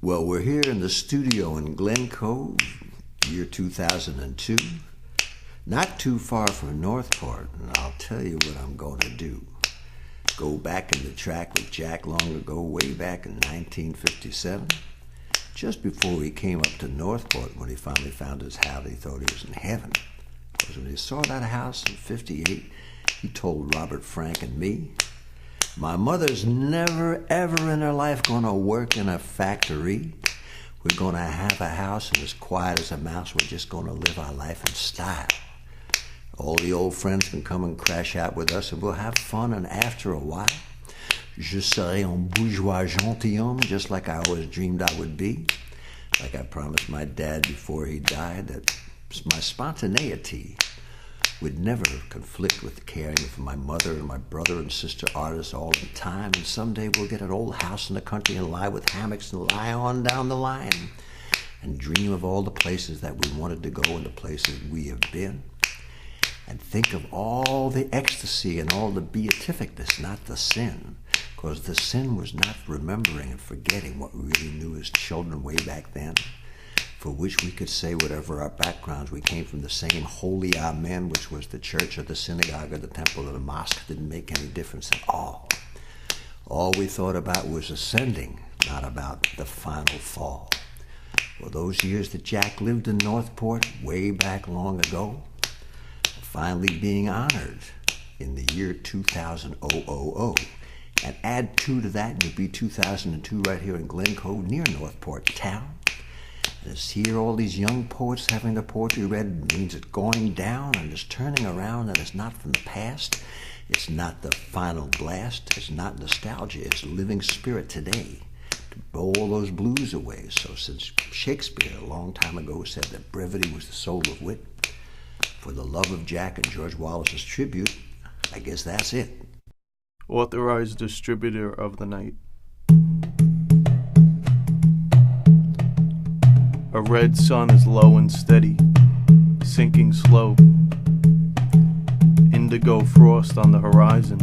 Well, we're here in the studio in Glen Cove, year 2002. Not too far from Northport, and I'll tell you what I'm going to do. Go back in the track with Jack long ago, way back in 1957. Just before he came up to Northport, when he finally found his house, he thought he was in heaven. Because when he saw that house in 58, he told Robert, Frank, and me, my mother's never, ever in her life going to work in a factory. We're going to have a house, and as quiet as a mouse, we're just going to live our life in style. All the old friends can come and crash out with us, and we'll have fun, and after a while, je serai un bourgeois gentilhomme, just like I always dreamed I would be. Like I promised my dad before he died that my spontaneity would never conflict with the caring for my mother and my brother and sister artists all the time. And someday we'll get an old house in the country and lie with hammocks and lie on down the line and dream of all the places that we wanted to go and the places we have been. And think of all the ecstasy and all the beatificness, not the sin. Because the sin was not remembering and forgetting what we really knew as children way back then, for which we could say whatever our backgrounds. We came from the same holy amen, which was the church or the synagogue or the temple or the mosque. Didn't make any difference at all. All we thought about was ascending, not about the final fall. Well, those years that Jack lived in Northport way back long ago, finally being honored in the year 2000. And add 2 to that, and it'll be 2002 right here in Glen Cove, near Northport town. And it's here all these young poets having their poetry read means it's going down and it's turning around, and it's not from the past. It's not the final blast. It's not nostalgia. It's living spirit today to blow all those blues away. So since Shakespeare a long time ago said that brevity was the soul of wit, for the love of Jack and George Wallace's tribute, I guess that's it. Authorized Distributor of the Night. A red sun is low and steady, sinking slow. Indigo frost on the horizon.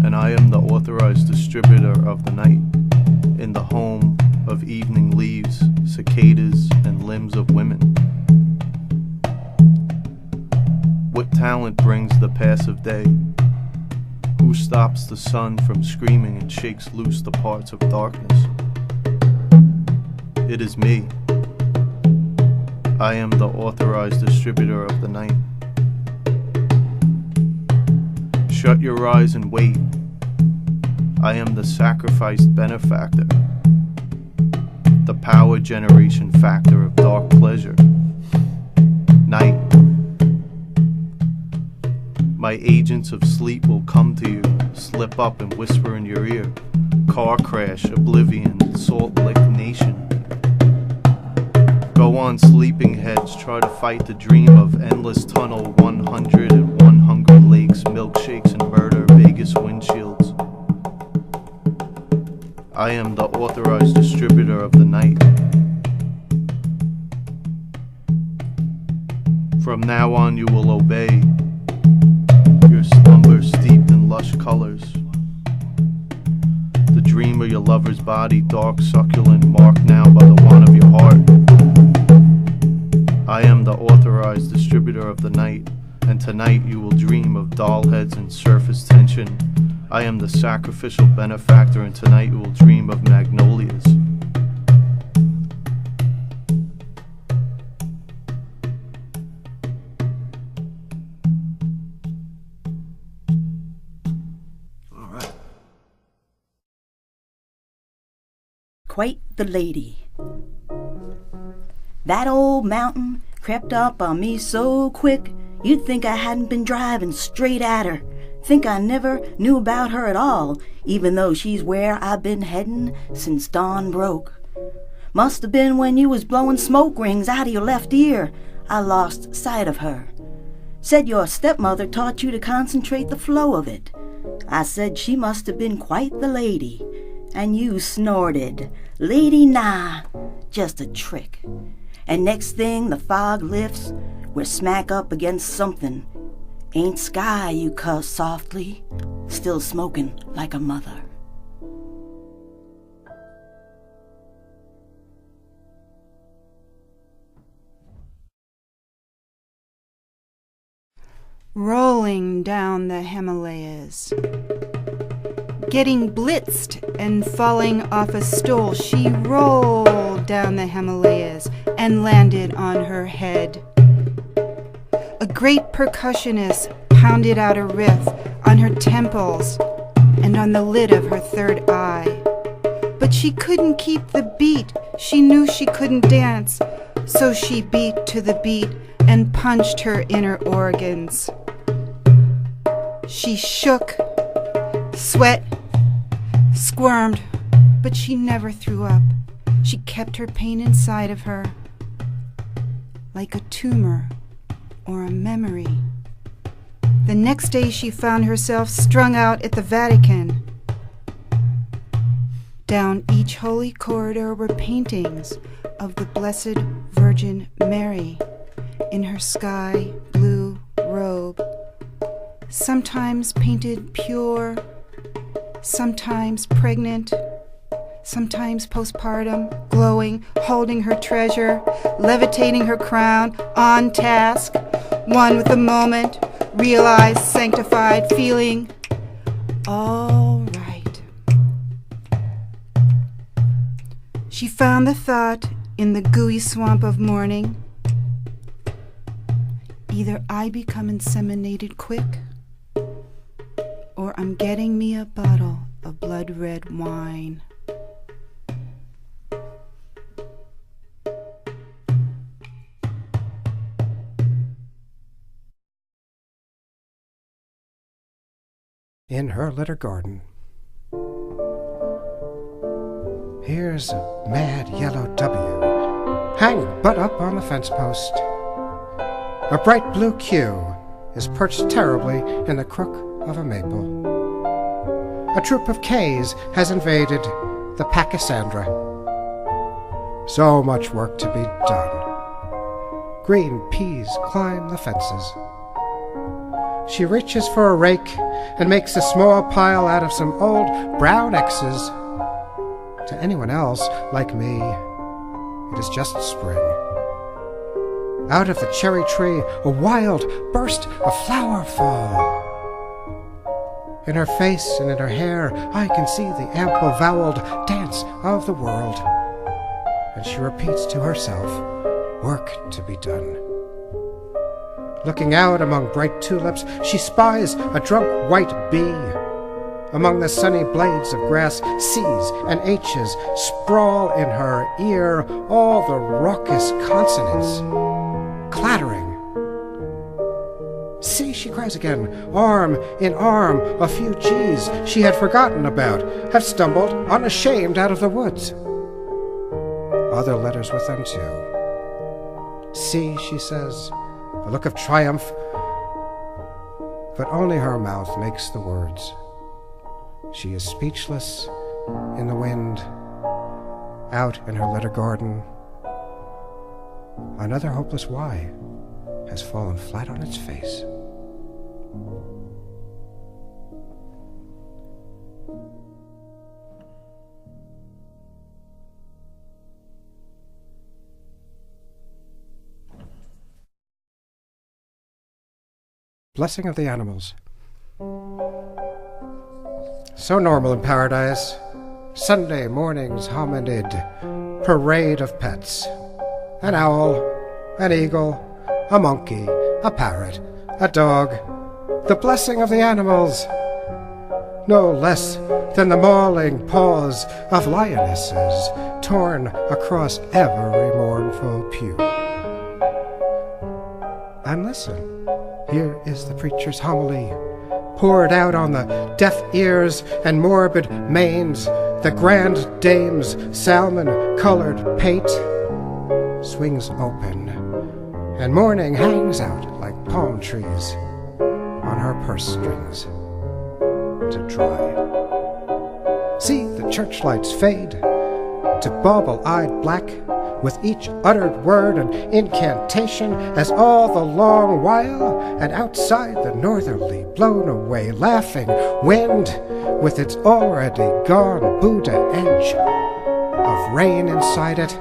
And I am the authorized distributor of the night, in the home of evening leaves, cicadas, and limbs of women. What talent brings the passive day? Who stops the sun from screaming and shakes loose the parts of darkness? It is me. I am the authorized distributor of the night. Shut your eyes and wait. I am the sacrificed benefactor, the power generation factor of dark pleasure. Night. My agents of sleep will come to you, slip up and whisper in your ear. Car crash, oblivion, Salt Lick Nation. Go on, sleeping heads, try to fight the dream of endless tunnel, 101 hunger lakes, milkshakes and murder, Vegas windshields. I am the authorized distributor of the night. From now on you will obey. Your slumber steeped in lush colors. The dream of your lover's body, dark, succulent, marked now by the wand of your heart. I am the authorized distributor of the night, and tonight you will dream of doll heads and surface tension. I am the sacrificial benefactor, and tonight you will dream of magnolias. Quite the lady. That old mountain crept up on me so quick, you'd think I hadn't been driving straight at her. Think I never knew about her at all, even though she's where I've been heading since dawn broke. Must have been when you was blowing smoke rings out of your left ear, I lost sight of her. Said your stepmother taught you to concentrate the flow of it. I said she must have been quite the lady. And you snorted, "Lady, nah, just a trick." And next thing the fog lifts, we're smack up against something. Ain't sky, you cuss softly, still smoking like a mother. rolling down the Himalayas. Getting blitzed and falling off a stool, she rolled down the Himalayas and landed on her head. A great percussionist pounded out a riff on her temples and on the lid of her third eye. But she couldn't keep the beat. She knew she couldn't dance, so she beat to the beat and punched her inner organs. She shook, sweat, squirmed, but she never threw up. She kept her pain inside of her, like a tumor or a memory. The next day she found herself strung out at the Vatican. Down each holy corridor were paintings of the Blessed Virgin Mary in her sky blue robe, sometimes painted pure, sometimes pregnant, sometimes postpartum, glowing, holding her treasure, levitating her crown, on task, one with the moment, realized, sanctified, feeling all right. She found the thought in the gooey swamp of morning. Either I become inseminated quick, or I'm getting me a bottle of blood red wine. In her litter garden. Here's a mad yellow W, hanging butt up on the fence post. A bright blue Q is perched terribly in the crook of a maple. A troop of K's has invaded the Pachysandra. So much work to be done. Green peas climb the fences. She reaches for a rake and makes a small pile out of some old brown X's. To anyone else, like me, it is just spring. Out of the cherry tree, a wild burst of flower fall. In her face and in her hair, I can see the ample voweled dance of the world. And she repeats to herself, work to be done. Looking out among bright tulips, she spies a drunk white bee. Among the sunny blades of grass, C's and H's sprawl in her ear, all the raucous consonants clattering. See, she cries again, arm in arm, a few G's she had forgotten about have stumbled unashamed out of the woods. Other letters with them too. See, she says, a look of triumph, but only her mouth makes the words. She is speechless in the wind, out in her litter garden. Another hopeless Y has fallen flat on its face. Blessing of the animals. So normal in paradise. Sunday morning's hominid parade of pets. An owl, an eagle, a monkey, a parrot, a dog. The blessing of the animals. No less than the mauling paws of lionesses torn across every mournful pew. And listen, here is the preacher's homily, poured out on the deaf ears and morbid manes, the grand dame's salmon-colored pate swings open, and morning hangs out like palm trees on her purse strings to dry. See the church lights fade to bauble-eyed black, with each uttered word an incantation, as all the long while, and outside the northerly blown away laughing wind, with its already gone Buddha edge of rain inside it,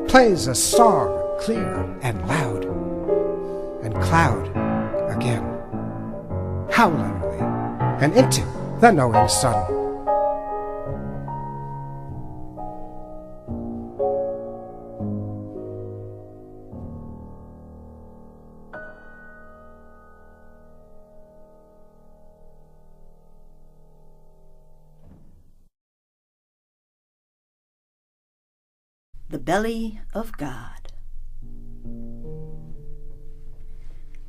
plays a song clear and loud, and cloud again. howlingly, and into the knowing sun. The belly of God.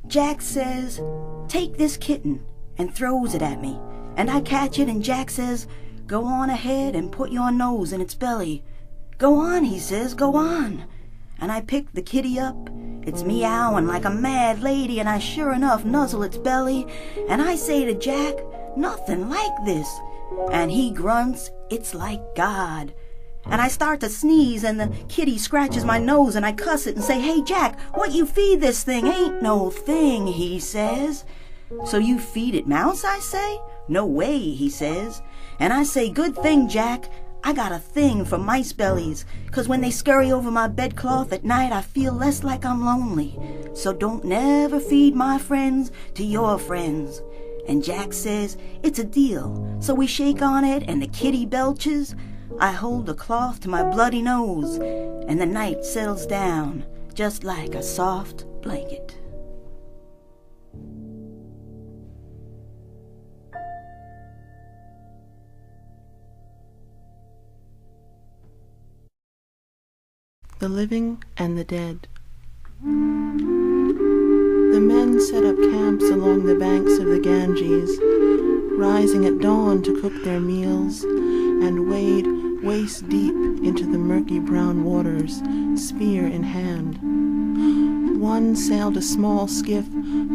Jack says, "Take this kitten," and throws it at me, and I catch it, and Jack says, "Go on ahead and put your nose in its belly." "Go on," he says, "go on." And I pick the kitty up. It's meowing like a mad lady, and I sure enough nuzzle its belly, and I say to Jack, "Nothing like this." And he grunts, "It's like God." And I start to sneeze, and the kitty scratches my nose, and I cuss it and say, "Hey, Jack, what you feed this thing ain't no thing," he says. "So you feed it mouse," I say. "No way," he says. And I say, "Good thing, Jack, I got a thing for mice bellies, 'cause when they scurry over my bedcloth at night, I feel less like I'm lonely. So don't never feed my friends to your friends." And Jack says, "It's a deal." So we shake on it, and the kitty belches. I hold the cloth to my bloody nose, and the night settles down just like a soft blanket. The living and the dead. The men set up camps along the banks of the Ganges, rising at dawn to cook their meals, and wade waist deep into the murky brown waters, spear in hand. One sailed a small skiff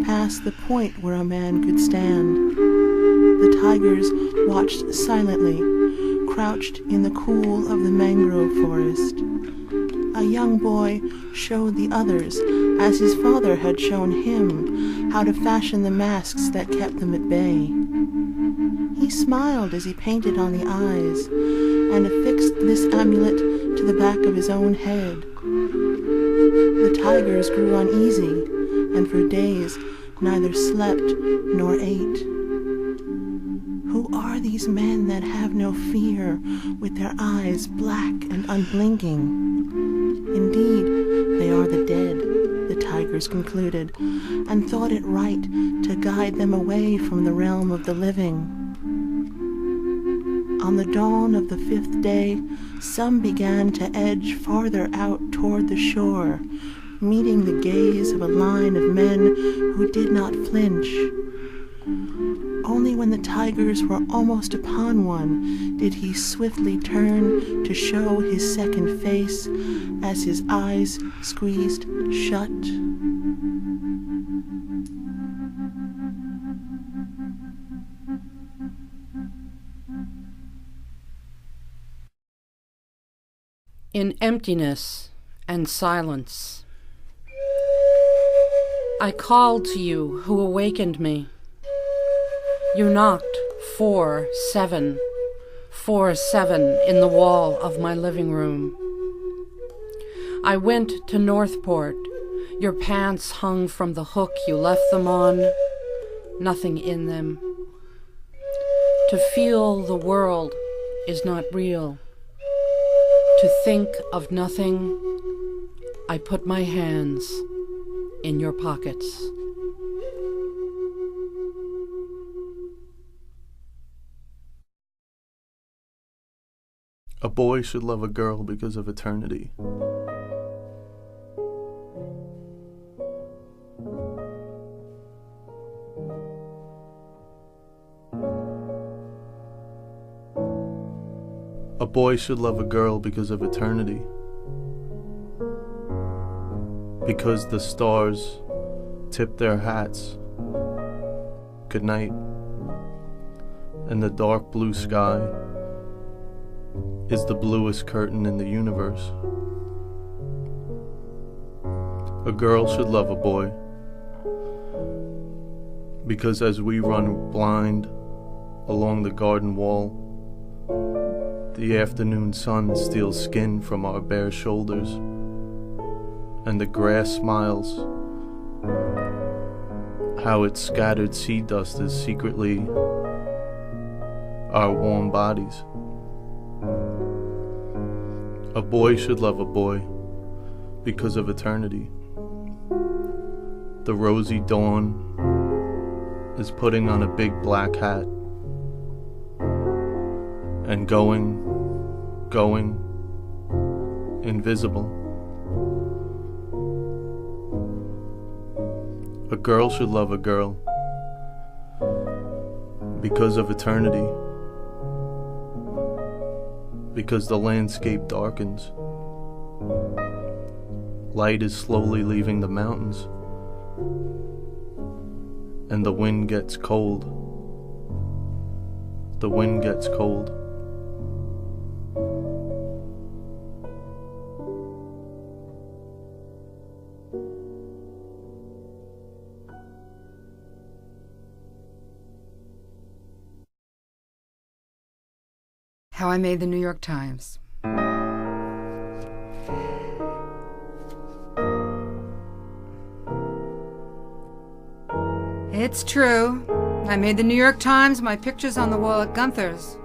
past the point where a man could stand. The tigers watched silently, crouched in the cool of the mangrove forest. A young boy showed the others, as his father had shown him, how to fashion the masks that kept them at bay. He smiled as he painted on the eyes, and affixed this amulet to the back of his own head. The tigers grew uneasy, and for days neither slept nor ate. Who are these men that have no fear, with their eyes black and unblinking? Indeed, they are the dead, the tigers concluded, and thought it right to guide them away from the realm of the living. On the dawn of the 5th day, some began to edge farther out toward the shore, meeting the gaze of a line of men who did not flinch. Only when the tigers were almost upon one did he swiftly turn to show his second face, as his eyes squeezed shut. In emptiness and silence, I called to you who awakened me. You knocked 4-7 in the wall of my living room. I went to Northport. Your pants hung from the hook you left them on, nothing in them. To feel the world is not real. To think of nothing, I put my hands in your pockets. A boy should love a girl because of eternity. A boy should love a girl because of eternity. Because the stars tip their hats good night, and the dark blue sky is the bluest curtain in the universe. A girl should love a boy because as we run blind along the garden wall, the afternoon sun steals skin from our bare shoulders, and the grass smiles how its scattered seed dust is secretly our warm bodies. A boy should love a boy because of eternity. The rosy dawn is putting on a big black hat and going, invisible. A girl should love a girl because of eternity, because the landscape darkens. Light is slowly leaving the mountains, and the wind gets cold. The wind gets cold. How I Made the New York Times. It's true. I made the New York Times, my pictures on the wall at Gunther's.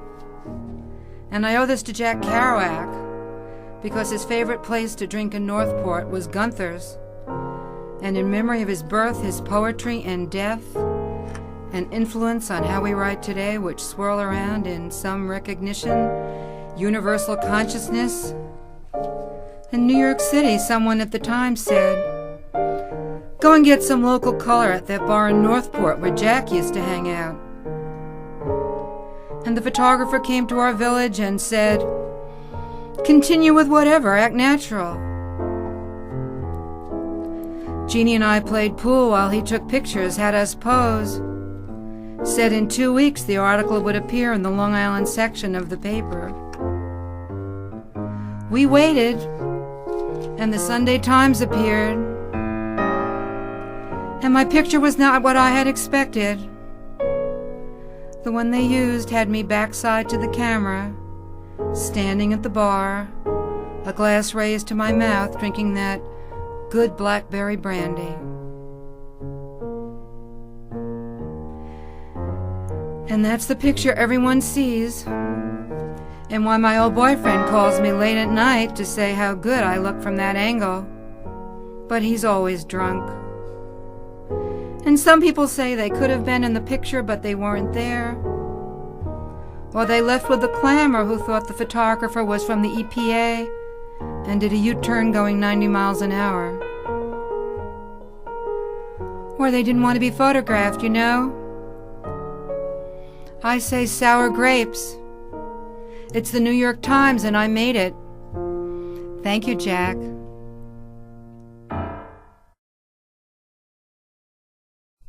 And I owe this to Jack Kerouac, because his favorite place to drink in Northport was Gunther's. And in memory of his birth, his poetry and death, an influence on how we write today, which swirl around in some recognition, universal consciousness. In New York City, someone at the time said, "Go and get some local color at that bar in Northport where Jack used to hang out." And the photographer came to our village and said, "Continue with whatever, act natural." Jeannie and I played pool while he took pictures, had us pose. Said in 2 weeks the article would appear in the Long Island section of the paper. We waited, and the Sunday Times appeared. And my picture was not what I had expected. The one they used had me backside to the camera, standing at the bar, a glass raised to my mouth, drinking that good blackberry brandy. And that's the picture everyone sees, and why my old boyfriend calls me late at night to say how good I look from that angle. But he's always drunk. And some people say they could have been in the picture, but they weren't there. Or they left with the clamor who thought the photographer was from the EPA and did a U-turn going 90 miles an hour. Or they didn't want to be photographed, you know? I say sour grapes. It's the New York Times and I made it. Thank you, Jack.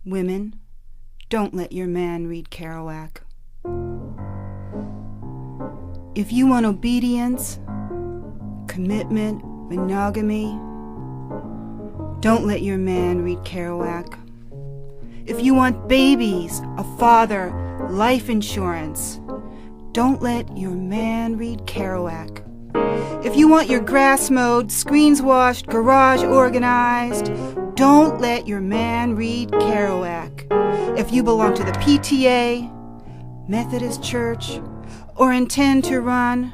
Women, don't let your man read Kerouac. If you want obedience, commitment, monogamy, don't let your man read Kerouac. If you want babies, a father, life insurance, don't let your man read Kerouac. If you want your grass mowed, screens washed, garage organized, don't let your man read Kerouac. If you belong to the PTA, Methodist Church, or intend to run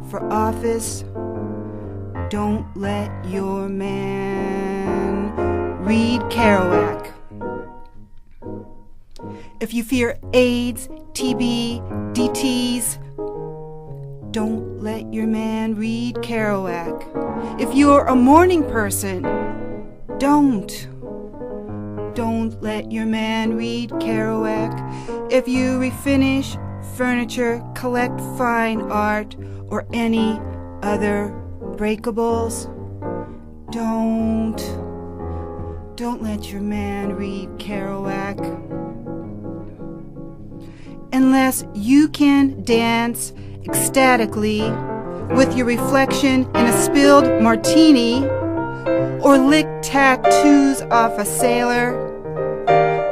for office, don't let your man read Kerouac. If you fear AIDS, TB, DTs, don't let your man read Kerouac. If you're a morning person, don't let your man read Kerouac. If you refinish furniture, collect fine art, or any other breakables, don't let your man read Kerouac. Unless you can dance ecstatically with your reflection in a spilled martini, or lick tattoos off a sailor,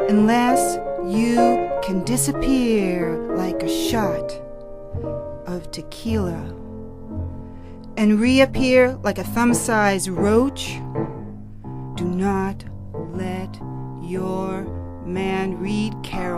unless you can disappear like a shot of tequila and reappear like a thumb-sized roach, do not let your Man, read Kerouac.